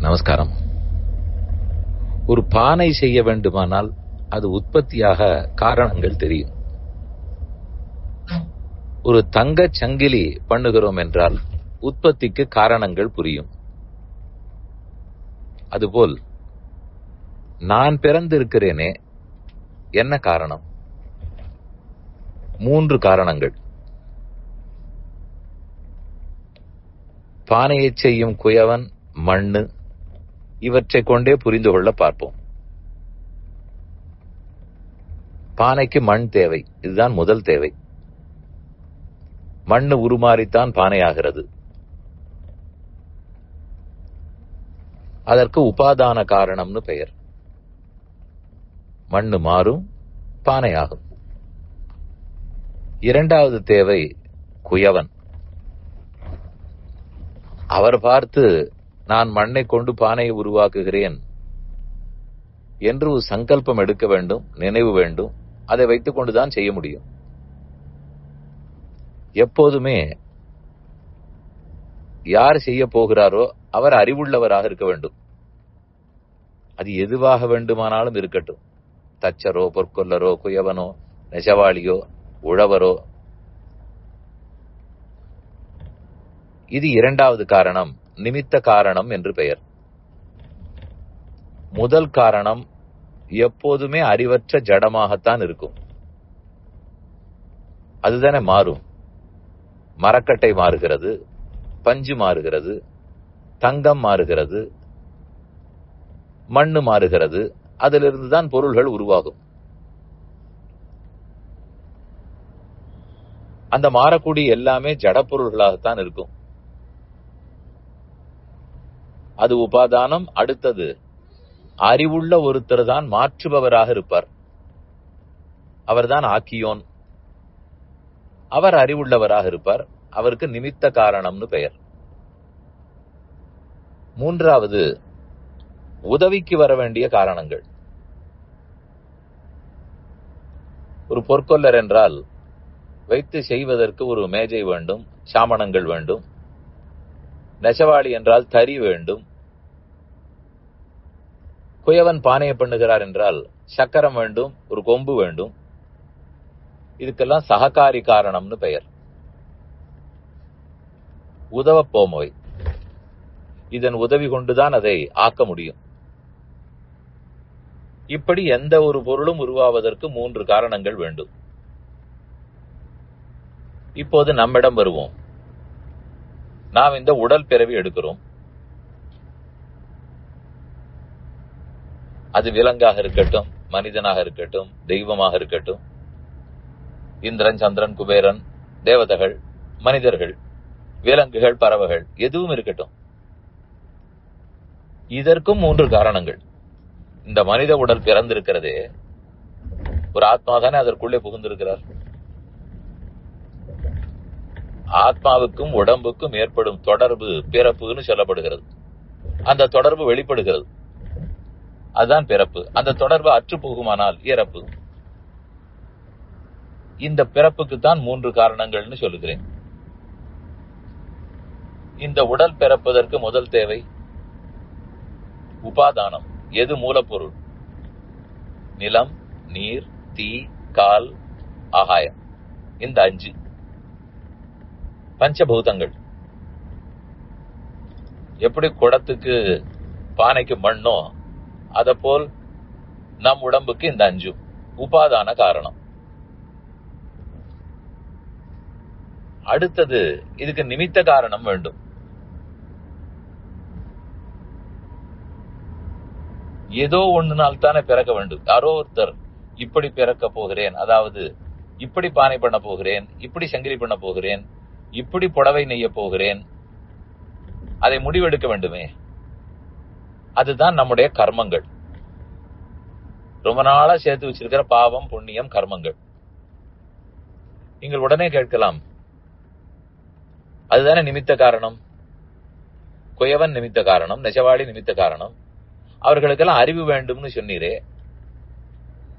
நமஸ்காரம். ஒரு பானை செய்ய வேண்டுமானால் அது உற்பத்தியாக காரணங்கள் தெரியும். ஒரு தங்கச் சங்கிலி பண்ணுகிறோம் என்றால் உற்பத்திக்கு காரணங்கள் புரியும். அதுபோல் நான் பிறந்திருக்கிறேனே, என்ன காரணம்? 3 காரணங்கள். பானையை செய்யும் குயவன், மண்ணு, இவற்றை கொண்டே புரிந்து கொள்ள பார்ப்போம். பானைக்கு மண் தேவை, இதுதான் முதல் தேவை. மண்ணு உருமாறித்தான் பானையாகிறது. அதற்கு உபாதான காரணம்னு பெயர். மண்ணு மாறும், பானையாகும். இரண்டாவது தேவை குயவன். அவர் பார்த்து நான் மண்ணை கொண்டு பானையை உருவாக்குகிறேன் என்று ஒரு சங்கல்பம் எடுக்க வேண்டும், நினைவு வேண்டும். அதை வைத்துக் கொண்டுதான் செய்ய முடியும். எப்போதுமே யார் செய்ய போகிறாரோ அவர் அறிவுள்ளவராக இருக்க வேண்டும். அது எதுவாக வேண்டுமானாலும் இருக்கட்டும். தச்சரோ, பொற்கொல்லரோ, குயவனோ, நெசவாளியோ, உழவரோ. இது இரண்டாவது காரணம், நிமித்த காரணம் என்று பெயர். முதல் காரணம் எப்போதுமே அறிவற்ற ஜடமாகத்தான் இருக்கும். அதுதானே மாறும். மரக்கட்டை மாறுகிறது, பஞ்சு மாறுகிறது, தங்கம் மாறுகிறது, மண்ணு மாறுகிறது. அதிலிருந்துதான் பொருள்கள் உருவாகும். அந்த மாறக்கூடிய எல்லாமே ஜட பொருள்களாகத்தான் இருக்கும். அது உபாதானம். அடுத்தது அறிவுள்ள ஒருத்தர் தான் மாற்றுபவராக இருப்பார். அவர்தான் ஆக்கியோன். அவர் அறிவுள்ளவராக இருப்பார். அவருக்கு நிமித்த காரணம்னு பெயர். மூன்றாவது உதவிக்கு வர வேண்டிய காரணங்கள். ஒரு பொற்கொல்லர் என்றால் வைத்து செய்வதற்கு ஒரு மேஜை வேண்டும், சாமணங்கள் வேண்டும். நெசவாளி என்றால் தறி வேண்டும். குயவன் பானையை பண்ணுகிறார் என்றால் சக்கரம் வேண்டும், ஒரு கொம்பு வேண்டும். இதுக்கெல்லாம் சககாரி காரணம்னு பெயர். உதவ போமவை. இதன் உதவி கொண்டுதான் அதை ஆக்க முடியும். இப்படி எந்த ஒரு பொருளும் உருவாவதற்கு 3 காரணங்கள் வேண்டும். இப்போது நம்மிடம் வருவோம். நாம் இந்த உடல் பிறவி எடுக்கிறோம். அது விலங்காக இருக்கட்டும், மனிதனாக இருக்கட்டும், தெய்வமாக இருக்கட்டும், இந்திரன், சந்திரன், குபேரன், தேவதைகள், மனிதர்கள், விலங்குகள், பறவைகள், எதுவும் இருக்கட்டும். இதற்கும் 3 காரணங்கள். இந்த மனித உடல் பிறந்திருக்கிறதே, ஒரு ஆத்மா தானே அதற்குள்ளே புகுந்திருக்கிறார். ஆத்மாவுக்கும் உடம்புக்கும் ஏற்படும் தொடர்பு பிறப்புன்னு சொல்லப்படுகிறது. அந்த தொடர்பு வெளிப்படுகிறது, அதுதான் பிறப்பு. அந்த தொடர்பு அற்று போகுமானால் இறப்பு. இந்த பிறப்புக்கு தான் 3 காரணங்கள்னு சொல்லுகிறேன். இந்த உடல் பிறப்பதற்கு முதல் தேவை உபாதானம். எது மூலப்பொருள்? நிலம், நீர், தீ, கால், ஆகாயம். இந்த 5 பஞ்சபூதங்கள். எப்படி குடத்துக்கு பானைக்கு மண்ணோ அதப்போல் நம் உடம்புக்கு இந்த 5 உபாதான காரணம். அடுத்தது இதுக்கு நிமித்த காரணம் வேண்டும். ஏதோ ஒண்ணுனால் தானே பிறக்க வேண்டும். யாரோ ஒருத்தர் இப்படி பிறக்க போகிறேன், அதாவது இப்படி பானை பண்ண போகிறேன், இப்படி சங்கிலி பண்ண போகிறேன், இப்படி புடவை நெய்ய போகிறேன், அதை முடிவெடுக்க வேண்டுமே. அதுதான் நம்முடைய கர்மங்கள். ரொம்ப நாளா சேர்த்து வச்சிருக்கிற பாவம், புண்ணியம், கர்மங்கள். நீங்கள் உடனே கேட்கலாம், அதுதானே நிமித்த காரணம். குயவன் நிமித்த காரணம், நெசவாளி நிமித்த காரணம். அவர்களுக்கெல்லாம் அறிவு வேண்டும்னு சொன்னீரே,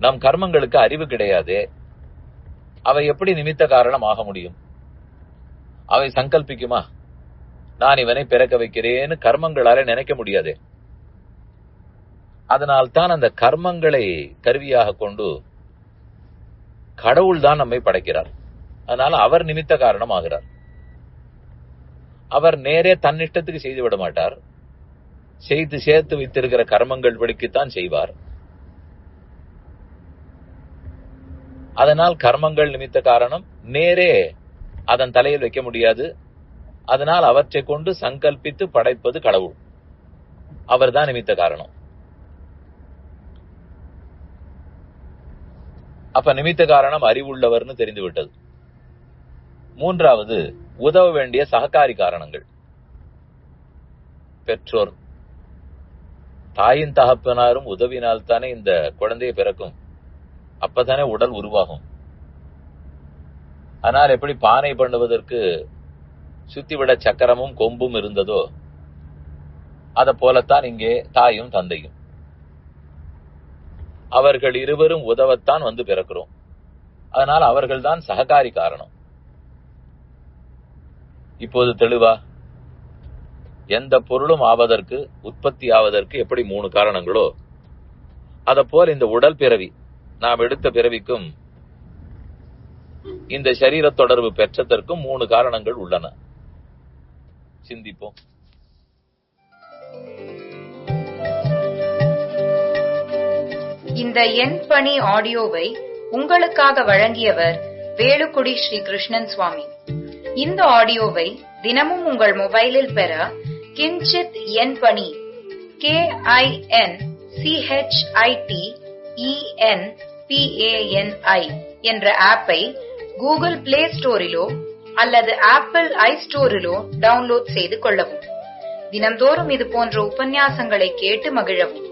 நம் கர்மங்களுக்கு அறிவு கிடையாதே, அவை எப்படி நிமித்த காரணம் ஆக முடியும்? அவை சங்கல்பிக்குமா? நான் இவனை பிறக்க வைக்கிறேன்னு கர்மங்களால நினைக்க முடியாதே. அதனால்தான் அந்த கர்மங்களை கருவியாக கொண்டு கடவுள் தான் நம்மை படைக்கிறார். அதனால அவர் நிமித்த காரணம் ஆகிறார். அவர் நேரே தன்னிஷ்டத்துக்கு செய்து விட மாட்டார். செய்து சேர்த்து வைத்திருக்கிற கர்மங்கள் படிக்குத்தான் செய்வார். அதனால் கர்மங்கள் நிமித்த காரணம் நேரே அதன் தலையில் வைக்க முடியாது. அதனால் அவற்றை கொண்டு சங்கல்பித்து படைப்பது கடவுள். அவர்தான் நிமித்த காரணம். அப்ப நிமித்த காரணம் அறிவுள்ளவர்னு தெரிந்துவிட்டது. மூன்றாவது, உதவ வேண்டிய சககாரி காரணங்கள். பெற்றோர், தாயின் தகப்பனாரும் உதவினால்தானே இந்த குழந்தையை பிறக்கும். அப்பதானே உடல் உருவாகும். ஆனால் எப்படி பானை பண்ணுவதற்கு சுத்திவிட சக்கரமும் கொம்பும் இருந்ததோ அத போலத்தான் இங்கே தாயும் தந்தையும். அவர்கள் இருவரும் உதவத்தான் வந்து பிறக்கிறோம். அதனால் அவர்கள்தான் சககாரி காரணம். இப்போது தெளிவா? எந்த பொருளும் ஆவதற்கு, உற்பத்தி ஆவதற்கு எப்படி 3 காரணங்களோ அத போல இந்த உடல் பிறவி, நாம் எடுத்த பிறவிக்கும் இந்த சரீர தொடர்பு பெற்றதற்கும் 3 காரணங்கள் உள்ளன. சிந்திப்போம். இந்த என் பணி ஆடியோவை உங்களுக்காக வழங்கியவர் வேலுக்குடி ஸ்ரீ கிருஷ்ணன் சுவாமி. இந்த ஆடியோவை தினமும் உங்கள் மொபைலில் பெற கிஞ்சித் என் பணி KINCHITENPANI என்ற ஆப்பை கூகுள் பிளே ஸ்டோரிலோ அல்லது ஆப்பிள் ஐஸ்டோரிலோ டவுன்லோட் செய்து கொள்ளவும். தினந்தோறும் இது போன்ற உபன்யாசங்களை கேட்டு மகிழவும்.